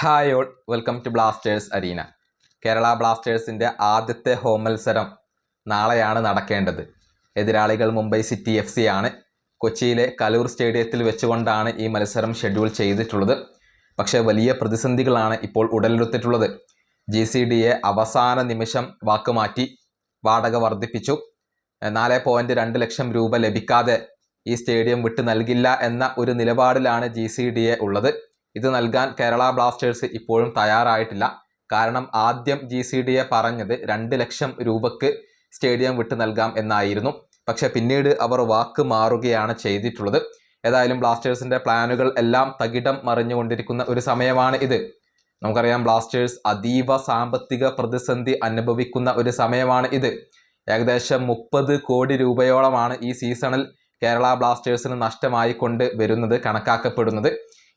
Hi all, welcome to Blasters arena. Kerala ബ്ലാസ്റ്റേഴ്സിൻ്റെ ആദ്യത്തെ home മത്സരം നാളെയാണ് നടക്കേണ്ടത്. എതിരാളികൾ മുംബൈ സിറ്റി FC ആണ്. കൊച്ചിയിലെ കലൂർ സ്റ്റേഡിയത്തിൽ വെച്ചുകൊണ്ടാണ് ഈ മത്സരം ഷെഡ്യൂൾ ചെയ്തിട്ടുള്ളത്. പക്ഷേ വലിയ പ്രതിസന്ധികളാണ് ഇപ്പോൾ ഉടലെടുത്തിട്ടുള്ളത്. GCDയെ അവസാന നിമിഷം വാക്കുമാറ്റി വാടക വർദ്ധിപ്പിച്ചു. 4.2 ലക്ഷം രൂപ ലഭിക്കാതെ ഈ സ്റ്റേഡിയം വിട്ട് നൽകില്ല എന്ന ഒരു നിലപാടിലാണ് GCDയെ ഉള്ളത്. ഇത് നൽകാൻ കേരള ബ്ലാസ്റ്റേഴ്സ് ഇപ്പോഴും തയ്യാറായിട്ടില്ല. കാരണം ആദ്യം GCDയെ പറഞ്ഞത് 2 ലക്ഷം രൂപക്ക് സ്റ്റേഡിയം വിട്ട് നൽകാം എന്നായിരുന്നു. പക്ഷെ പിന്നീട് അവർ വാക്ക് മാറുകയാണ് ചെയ്തിട്ടുള്ളത്. ഏതായാലും ബ്ലാസ്റ്റേഴ്സിന്റെ പ്ലാനുകൾ എല്ലാം തകിടം മറിഞ്ഞുകൊണ്ടിരിക്കുന്ന ഒരു സമയമാണ് ഇത്. നമുക്കറിയാം, ബ്ലാസ്റ്റേഴ്സ് അതീവ സാമ്പത്തിക പ്രതിസന്ധി അനുഭവിക്കുന്ന ഒരു സമയമാണ് ഇത്. ഏകദേശം 30 കോടി രൂപയോളമാണ് ഈ സീസണിൽ കേരള ബ്ലാസ്റ്റേഴ്സിന് നഷ്ടമായി കൊണ്ട് വരുന്നത് കണക്കാക്കപ്പെടുന്നത്.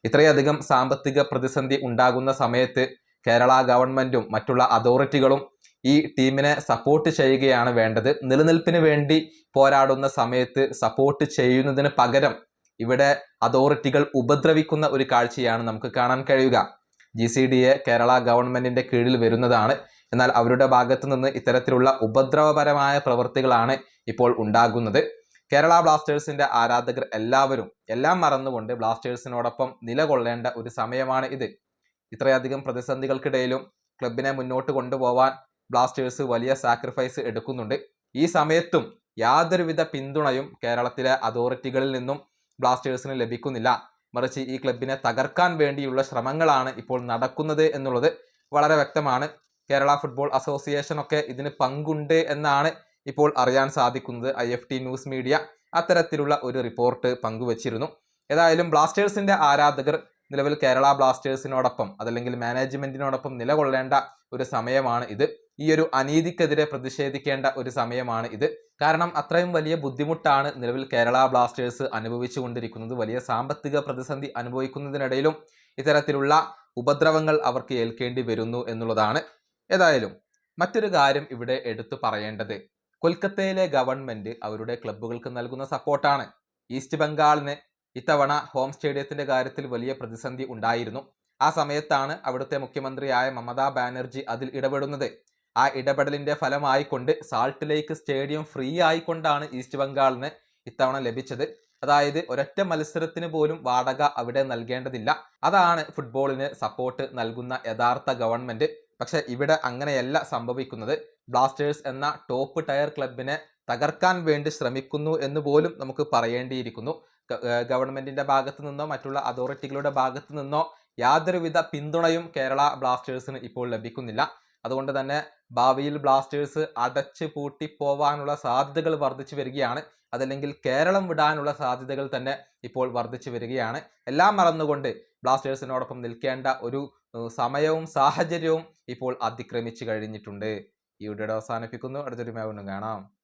ഇത്രയധികം സാമ്പത്തിക പ്രതിസന്ധി ഉണ്ടാകുന്ന സമയത്ത് കേരള ഗവൺമെൻറ്റും മറ്റുള്ള അതോറിറ്റികളും ഈ ടീമിനെ സപ്പോർട്ട് ചെയ്യുകയാണ് വേണ്ടത്. നിലനിൽപ്പിന് വേണ്ടി പോരാടുന്ന സമയത്ത് സപ്പോർട്ട് ചെയ്യുന്നതിന് പകരം ഇവിടെ അതോറിറ്റികൾ ഉപദ്രവിക്കുന്ന ഒരു കാഴ്ചയാണ് നമുക്ക് കാണാൻ കഴിയുക. GCDയെ കേരള ഗവൺമെൻറ്റിൻ്റെ കീഴിൽ വരുന്നതാണ്. എന്നാൽ അവരുടെ ഭാഗത്തു നിന്ന് ഇത്തരത്തിലുള്ള ഉപദ്രവപരമായ പ്രവൃത്തികളാണ് ഇപ്പോൾ ഉണ്ടാകുന്നത്. കേരള ബ്ലാസ്റ്റേഴ്സിന്റെ ആരാധകർ എല്ലാവരും എല്ലാം മറന്നുകൊണ്ട് ബ്ലാസ്റ്റേഴ്സിനോടൊപ്പം നിലകൊള്ളേണ്ട ഒരു സമയമാണ് ഇത്. ഇത്രയധികം പ്രതിസന്ധികൾക്കിടയിലും ക്ലബിനെ മുന്നോട്ട് കൊണ്ടുപോകാൻ ബ്ലാസ്റ്റേഴ്സ് വലിയ സാക്രിഫൈസ് എടുക്കുന്നുണ്ട്. ഈ സമയത്തും യാതൊരുവിധ പിന്തുണയും കേരളത്തിലെ അതോറിറ്റികളിൽ നിന്നും ബ്ലാസ്റ്റേഴ്സിന് ലഭിക്കുന്നില്ല. മറിച്ച് ഈ ക്ലബിനെ തകർക്കാൻ വേണ്ടിയുള്ള ശ്രമങ്ങളാണ് ഇപ്പോൾ നടക്കുന്നത് എന്നുള്ളത് വളരെ വ്യക്തമാണ്. കേരള ഫുട്ബോൾ അസോസിയേഷൻ ഒക്കെ ഇതിന് പങ്കുണ്ട് എന്നാണ് ഇപ്പോൾ അറിയാൻ സാധിക്കുന്നത്. IFT ന്യൂസ് മീഡിയ അത്തരത്തിലുള്ള ഒരു റിപ്പോർട്ട് പങ്കുവച്ചിരുന്നു. ഏതായാലും ബ്ലാസ്റ്റേഴ്സിന്റെ ആരാധകർ നിലവിൽ കേരള ബ്ലാസ്റ്റേഴ്സിനോടൊപ്പം അതല്ലെങ്കിൽ മാനേജ്മെന്റിനോടൊപ്പം നിലകൊള്ളേണ്ട ഒരു സമയമാണ് ഇത്. ഈ ഒരു അനീതിക്കെതിരെ പ്രതിഷേധിക്കേണ്ട ഒരു സമയമാണ് ഇത്. കാരണം അത്രയും വലിയ ബുദ്ധിമുട്ടാണ് നിലവിൽ കേരള ബ്ലാസ്റ്റേഴ്സ് അനുഭവിച്ചു കൊണ്ടിരിക്കുന്നത്. വലിയ സാമ്പത്തിക പ്രതിസന്ധി അനുഭവിക്കുന്നതിനിടയിലും ഇത്തരത്തിലുള്ള ഉപദ്രവങ്ങൾ അവർക്ക് ഏൽക്കേണ്ടി വരുന്നു എന്നുള്ളതാണ്. ഏതായാലും മറ്റൊരു കാര്യം ഇവിടെ എടുത്തു പറയേണ്ടത്, കൊൽക്കത്തയിലെ ഗവൺമെന്റ് അവരുടെ ക്ലബ്ബുകൾക്ക് നൽകുന്ന സപ്പോർട്ടാണ്. ഈസ്റ്റ് ബംഗാളിന് ഇത്തവണ ഹോം സ്റ്റേഡിയത്തിന്റെ കാര്യത്തിൽ വലിയ പ്രതിസന്ധി ഉണ്ടായിരുന്നു. ആ സമയത്താണ് അവിടുത്തെ മുഖ്യമന്ത്രിയായ മമതാ ബാനർജി അതിൽ ഇടപെടുന്നത്. ആ ഇടപെടലിന്റെ ഫലമായിക്കൊണ്ട് salt Lake Stadium free ആയിക്കൊണ്ടാണ് east ബംഗാളിന് ഇത്തവണ ലഭിച്ചത്. അതായത് ഒരൊറ്റ മത്സരത്തിന് പോലും വാടക അവിടെ നൽകേണ്ടതില്ല. അതാണ് ഫുട്ബോളിന് സപ്പോർട്ട് നൽകുന്ന യഥാർത്ഥ ഗവൺമെന്റ്. പക്ഷെ ഇവിടെ അങ്ങനെയല്ല സംഭവിക്കുന്നത്. ബ്ലാസ്റ്റേഴ്സ് എന്ന ടോപ്പ് ടയർ ക്ലബിനെ തകർക്കാൻ വേണ്ടി ശ്രമിക്കുന്നു എന്ന് പോലും നമുക്ക് പറയേണ്ടിയിരിക്കുന്നു. ഗവൺമെന്റിന്റെ ഭാഗത്തു നിന്നോ മറ്റുള്ള അതോറിറ്റികളുടെ ഭാഗത്തു നിന്നോ യാതൊരുവിധ പിന്തുണയും കേരള ബ്ലാസ്റ്റേഴ്സിന് ഇപ്പോൾ ലഭിക്കുന്നില്ല. അതുകൊണ്ട് തന്നെ ഭാവിയിൽ ബ്ലാസ്റ്റേഴ്സ് അടച്ചു പൂട്ടി പോവാനുള്ള സാധ്യതകൾ വർദ്ധിച്ചു വരികയാണ്. അതല്ലെങ്കിൽ കേരളം വിടാനുള്ള സാധ്യതകൾ തന്നെ ഇപ്പോൾ വർദ്ധിച്ചു വരികയാണ്. എല്ലാം മറന്നുകൊണ്ട് ബ്ലാസ്റ്റേഴ്സിനോടൊപ്പം നിൽക്കേണ്ട ഒരു സമയവും സാഹചര്യവും ഇപ്പോൾ അതിക്രമിച്ചു കഴിഞ്ഞിട്ടുണ്ട്. ഈ വീഡിയോ അവസാനിപ്പിക്കുന്നു. അടുത്തൊരു വീണ്ടും കാണാം.